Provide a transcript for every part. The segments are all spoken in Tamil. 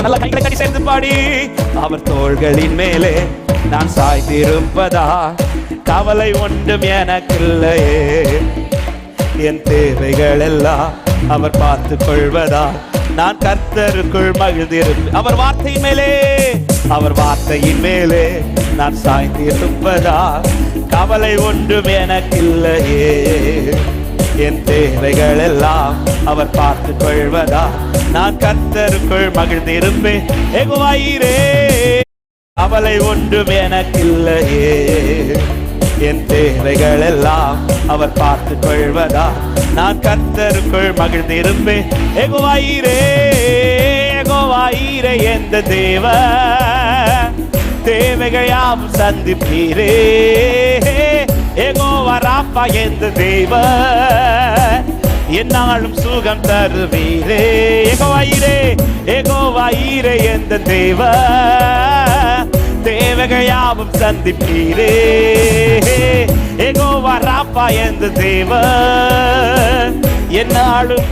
நல்ல கைகளை கட்டி சேர்ந்து பாடி. அவர் தோள்களின் மேலே நான் சாய்ந்திருப்பதா கவலை ஒன்றும் எனக்கில்லையே. என் தேவைகள் எல்லாம் அவர் பார்த்துக் கொள்வதா நான் கர்த்தருக்குள் மகிழ்ந்திருப்பேன். அவர் வார்த்தையின் மேலே, அவர் வார்த்தையின் மேலே நான் சாய்ந்திருப்பதா கவலை ஒன்றும் எனக்கில்லையே. என் தேவைகள் எல்லாம் அவர் பார்த்துக் கொள்வதா நான் கர்த்தருக்குள் மகிழ்ந்திருப்பேன். யெகோவா ஈரே கவலை ஒன்றும் எனக்கில்லையே. என் தேவைகள் எல்லாம் அவர் பார்த்துக் கொள்வதா நான் கர்த்தருக்குள் மகிழ்ந்திருப்பேன். யெகோவா ஈரே, யெகோவா ஈரே எந்த தேவன் தேவைகள் யாவும் சந்திப்பீரே. யெகோவா ராப்பா எந்த தேவன் என்னாலும் சுகம் தருவீரே. யெகோவா ஈரே, யெகோவா ஈரே எந்த தேவன் தேவைகள் யாவும் சந்திப்பீரே. யெகோவா ராப்பா எந்த தேவன் என்னாலும்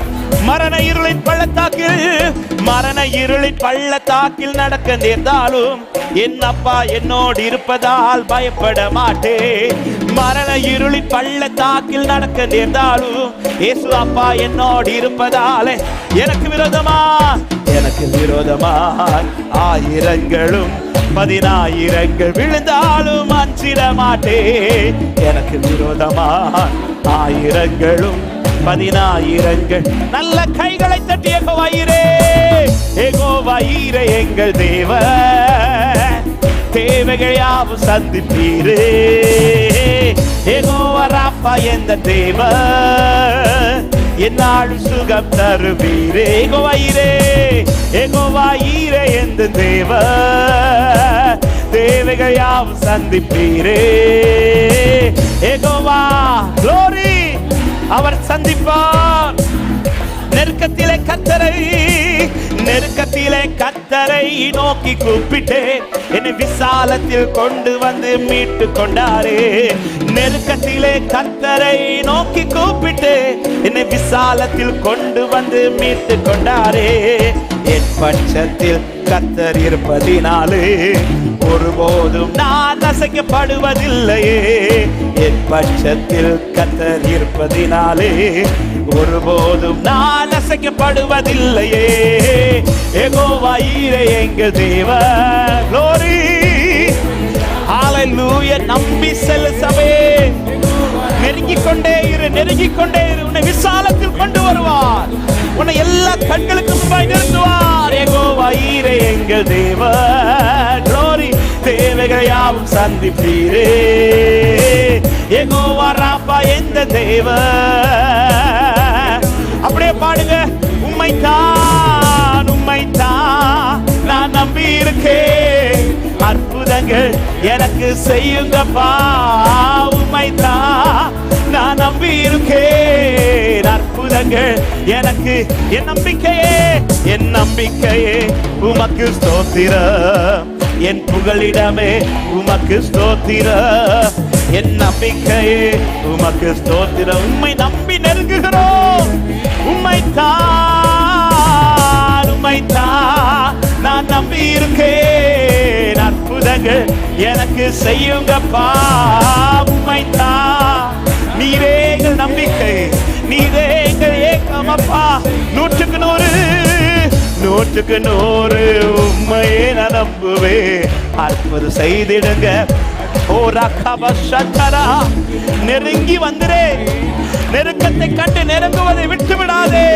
மரண இருளின் பள்ளத்தாக்கில், மரண இருளின் பள்ளத்தாக்கில் நடக்க நேர்ந்தாலும் என் அப்பா என்னோடு இருப்பதால் பயப்பட மாட்டேன். மரண இருளின் பள்ளத்தாக்கில் நடக்க நேர்ந்தாலும் இயேசு அப்பா என்னோடு இருப்பதாலே எனக்கு விரோதமாய் ஆயிரங்களும் 10,000 விழுந்தாலும் அஞ்சிட மாட்டேன். எனக்கு விரோதமாய் ஆயிரங்களும் 10,000 நல்ல கைகளை தட்டி யெகோவா ஈரே, யெகோவா ஈரே எங்கள் தேவன் தேவைகள் யாவும் சந்திப்பீரே. யெகோவா ராப்பா எந்த தேவன் என்னாலும் சுகம் தருவீரே. யெகோவா ஈரே, யெகோவா ஈரே எந்த தேவன் தேவைகள் யாவும் சந்திப்பீரே. யெகோவா glory அவர் சந்திப்பார். நெருக்கத்திலே கர்த்தரை நோக்கி கூப்பிட்டேன். என்னை விசாலத்தில் கொண்டு வந்து மீட்டு கொண்டாரே. நெருக்கத்திலே கர்த்தரை நோக்கி கூப்பிட்டு என்னை விசாலத்தில் கொண்டு வந்து மீட்டு கொண்டாரே. என் பட்சத்தில் கர்த்தர் இருப்பதினாலே ஒருபோதும் நான் அசைக்கப்படுவதில்லையே. என் பட்சத்தில் கர்த்தர் இருப்பதினாலே ஒருபோதும் நான் அசைக்கப்படுவதில்லையே. யெகோவா ஈரே எங்கள் தேவன் glory ஹalleluya. நம்பி செல் சபே, நெருங்கிக் கொண்டே இரு, உன்னை விசாலத்தில் கொண்டு வருவார். உன்னை எல்லா கண்களுக்கு முன்பாய் நிறுத்துவார். யெகோவா ஈரே எங்கள் தேவன் glory தேவைகள் யாவும் சந்திப்பீரே. யெகோவா ராப்பா எந்த தேவன். அப்படியே பாடுங்க. உம்மைத்தான் நான் நம்பி இருக்கேன். அற்புதங்கள் எனக்கு செய்யுங்கப்பா. உம்மைத்தான் நான் நம்பி இருக்கேன். அற்புதங்கள் எனக்கு என் நம்பிக்கையே உமக்கு ஸ்தோத்திரம். என் புகலிடமே உமக்கு ஸ்தோத்திரம். என் நம்பிக்கையே உமக்கு ஸ்தோத்திரம். உம்மை நம்பி நெருங்குகிறோம். உம்மைத்தான் நான் நம்பி இருக்கேன். அற்புதங்கள் எனக்கு செய்யுங்கப்பா. உம்மைத்தான் நீரே எங்கள் நம்பிக்கை, நீரே எங்கள் ஏக்கமப்பா. 100க்கு 100 உம்மையே நான் நம்புவேன். அற்புதம் செய்திடுங்க. ஓ ராகபா சட்டரா நெருங்கி வந்துரே. நெருக்கத்தை கண்டு நெருங்குவதை விட்டு விடாதே.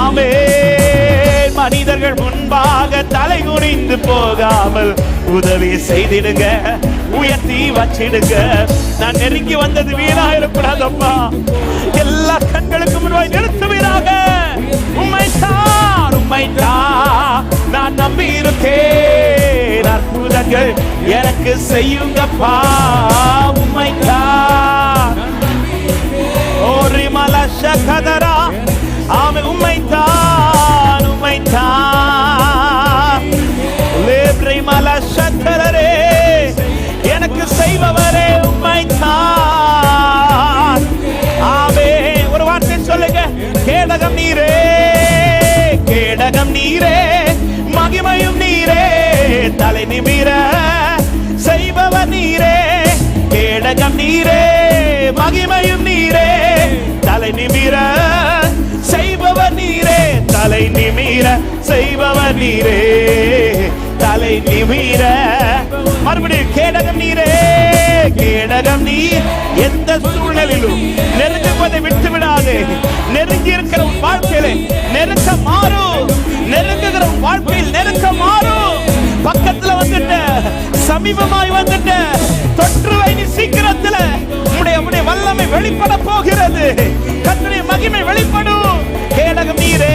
ஆமென். மனிதர்கள் முன்பாக தலை குனிந்து போகாமல் உதவி செய்திடுங்க, உயர்த்தி வச்சிடுங்க. நான் நெருங்கி வந்தது வீணாயிடக்கூடாதப்பா. எல்லா கண்களுக்கு முன்பாய் நிறுத்துவீராக. உம்மைத்தான் நான் நம்பி இருக்கேன். அற்புதங்கள் எனக்கு செய்யுங்கப்பா. உம்மைத்தான் ஓரி மலஷ கதரா. ஆமே உம்மைத்தான் லேப்ரை மலஷ தரரே. எனக்கு செய்பவரே உம்மைத்தான். ஆமே ஒரு வார்த்தை சொல்லுங்க. கேடகம் நீரே, கேடகம் நீரே, மகிமை தலை நிமிர செய்பவர் நீரே, கேடகம் நீரே, மகிமையும் நீரே, தலை நிமிர செய்பவர் நீரே, தலை நிமிர செய்பவர் நீரே, தலை நிமிர. மறுபடியும் கேடகம் நீரே, கேடகம் நீர். எந்த சூழ்நிலையிலும் நெருங்குவதை விட்டு விடாது. நெருங்கி இருக்கிற வாழ்க்கையில நெருக்க மாறும், நெருங்குகிற வாழ்க்கையில் நெருக்க மாறும். பக்கத்துல வந்துட்ட, சமீபமாய் வந்துட்ட, தொற்றுவை நீ சீக்கிரத்துல உடைய வல்லமை வெளிப்பட போகிறது. கர்த்தருடைய மகிமை வெளிப்படும். கேடகம் நீரே,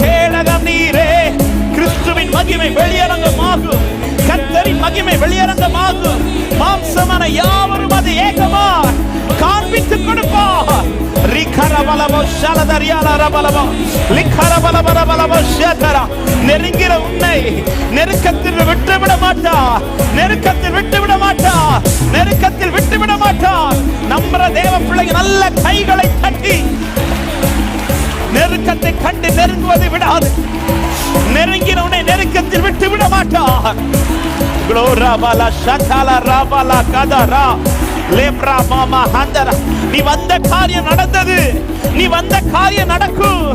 கேடகம் நீரே, கிறிஸ்துவின் மகிமை வெளியரங்கமாகும், கர்த்தரின் மகிமை வெளியரங்கமாகும். மாம்சமான யாவரும் அதை ஏகமா காண்பித்துக் கொடுப்பார். நெருங்கிற உன்னை நெருக்கத்தில் விட்டுவிட மாட்டார், நெருக்கத்தில் விட்டுவிட மாட்டார், நெருக்கத்தில் விட்டுவிட மாட்டார். நம்புற தேவ பிள்ளைங்க நல்ல கைகளை தட்டி நெருக்கத்தை கண்டு நெருங்குவதை விடாது. நெருங்கினவனை நெருக்கத்தில் விட்டு விட மாட்டார். நீ வந்த காரியம் நடந்தது, நீ வந்த காரியம் நடக்கும்,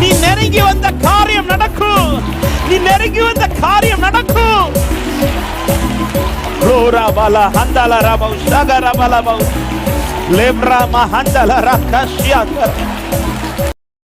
நீ நெருங்கி வந்த காரியம் நடக்கும், நீ நெருங்கி வந்த காரியம் நடக்கும். லேப்ரா மஹந்தல ரகஷ்யா